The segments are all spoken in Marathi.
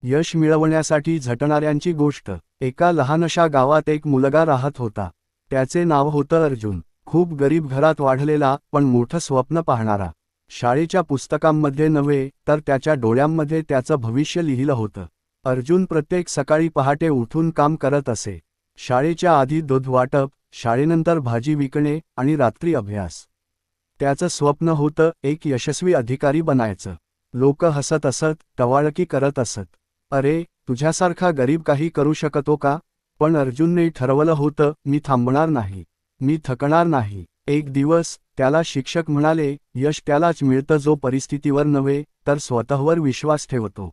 यश मिळवण्यासाठी झटणाऱ्यांची गोष्ट। एका लहानशा गावात एक मुलगा राहत होता। त्याचे नाव होतं अर्जुन। खूप गरीब घरात वाढलेला, पण मोठं स्वप्न पाहणारा। शाळेच्या पुस्तकांमध्ये नव्हे, तर त्याच्या डोळ्यांमध्ये त्याचं भविष्य लिहिलं होतं। अर्जुन प्रत्येक सकाळी पहाटे उठून काम करत असे। शाळेच्या आधी दूध वाटप, शाळेनंतर भाजी विकणे आणि रात्री अभ्यास। त्याचं स्वप्न होतं एक यशस्वी अधिकारी बनायचं। लोक हसत असत, टवाळकी करत असत, अरे तुझ्यासारखा गरीब काही करू शकतो का? पण अर्जुनने ठरवलं होतं, मी थांबणार नाही, मी थकणार नाही। एक दिवस त्याला शिक्षक म्हणाले, यश त्यालाच मिळतं जो परिस्थितीवर नव्हे, तर स्वतःवर विश्वास ठेवतो।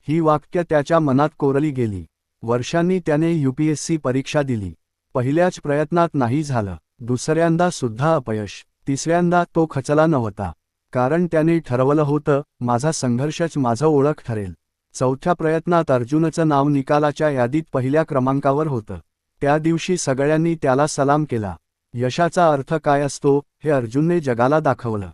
ही वाक्य त्याच्या मनात कोरली गेली। वर्षांनी त्याने UPSC परीक्षा दिली। पहिल्याच प्रयत्नात नाही झालं, दुसऱ्यांदा सुद्धा अपयश, तिसऱ्यांदा तो खचला नव्हता। कारण त्याने ठरवलं होतं, माझा संघर्षच माझं ओळख ठरेल। चौथ्या प्रयत्नात अर्जुनचं नाव निकालाच्या यादीत पहिल्या क्रमांकावर होतं। त्या दिवशी सगळ्यांनी त्याला सलाम केला। यशाचा अर्थ काय असतो हे अर्जुनने जगाला दाखवलं।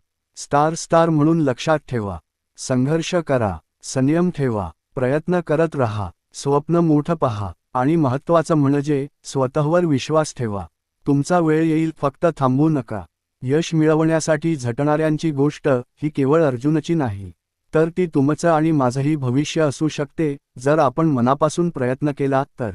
स्टार म्हणून लक्षात ठेवा, संघर्ष करा, संयम ठेवा, प्रयत्न करत राहा, स्वप्न मोठं पहा आणि महत्त्वाचं म्हणजे स्वतःवर विश्वास ठेवा। तुमचा वेळ येईल, फक्त थांबू नका। यश मिळवण्यासाठी झटणाऱ्यांची गोष्ट ही केवळ अर्जुनची नाही, तर ती तुमचं आणि माझंही भविष्य असू शकते, जर आपण मनापासून प्रयत्न केला तर।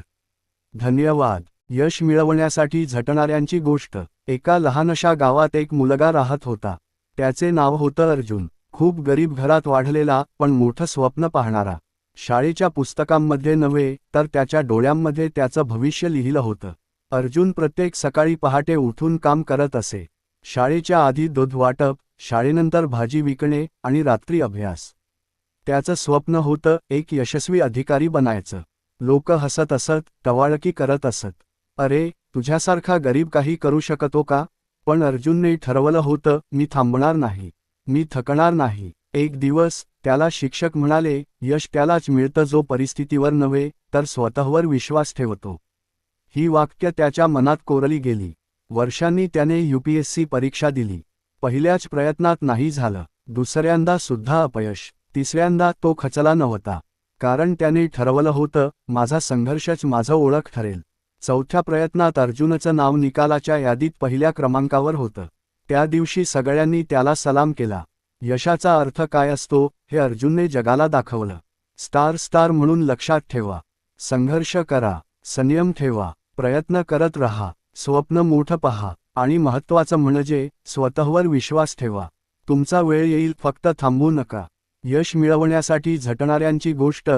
धन्यवाद। यश मिळवण्यासाठी झटणाऱ्यांची गोष्ट। एका लहानशा गावात एक मुलगा राहत होता। त्याचे नाव होतं अर्जुन। खूप गरीब घरात वाढलेला, पण मोठं स्वप्न पाहणारा। शाळेच्या पुस्तकांमध्ये नव्हे, तर त्याच्या डोळ्यांमध्ये त्याचं भविष्य लिहिलं होतं। अर्जुन प्रत्येक सकाळी पहाटे उठून काम करत असे। शाळेच्या आधी दूध वाटप, शाळेनंतर भाजी विकणे आणि रात्री अभ्यास। त्याचं स्वप्न होतं एक यशस्वी अधिकारी बनायचं। लोक हसत असत, टवाळकी करत असत, अरे तुझ्यासारखा गरीब काही करू शकतो का? पण अर्जुनने ठरवलं होतं, मी थांबणार नाही, मी थकणार नाही। एक दिवस त्याला शिक्षक म्हणाले, यश त्यालाच मिळतं जो परिस्थितीवर नव्हे, तर स्वतःवर विश्वास ठेवतो। ही वाक्य त्याच्या मनात कोरली गेली। वर्षांनी त्याने UPSC परीक्षा दिली। पहिल्याच प्रयत्नात नाही झालं, दुसऱ्यांदा सुद्धा अपयश, तिसऱ्यांदा तो खचला नव्हता। कारण त्याने ठरवलं होतं, माझा संघर्षच माझं ओळख ठरेल। चौथ्या प्रयत्नात अर्जुनचं नाव निकालाच्या यादीत पहिल्या क्रमांकावर होतं। त्या दिवशी सगळ्यांनी त्याला सलाम केला। यशाचा अर्थ काय असतो हे अर्जुनने जगाला दाखवलं। स्टार म्हणून लक्षात ठेवा, संघर्ष करा, संयम ठेवा, प्रयत्न करत राहा, स्वप्न मोठं पहा आणि महत्त्वाचं म्हणजे स्वतःवर विश्वास ठेवा। तुमचा वेळ येईल, फक्त थांबू नका। यश मिळवण्यासाठी झटणाऱ्यांची गोष्ट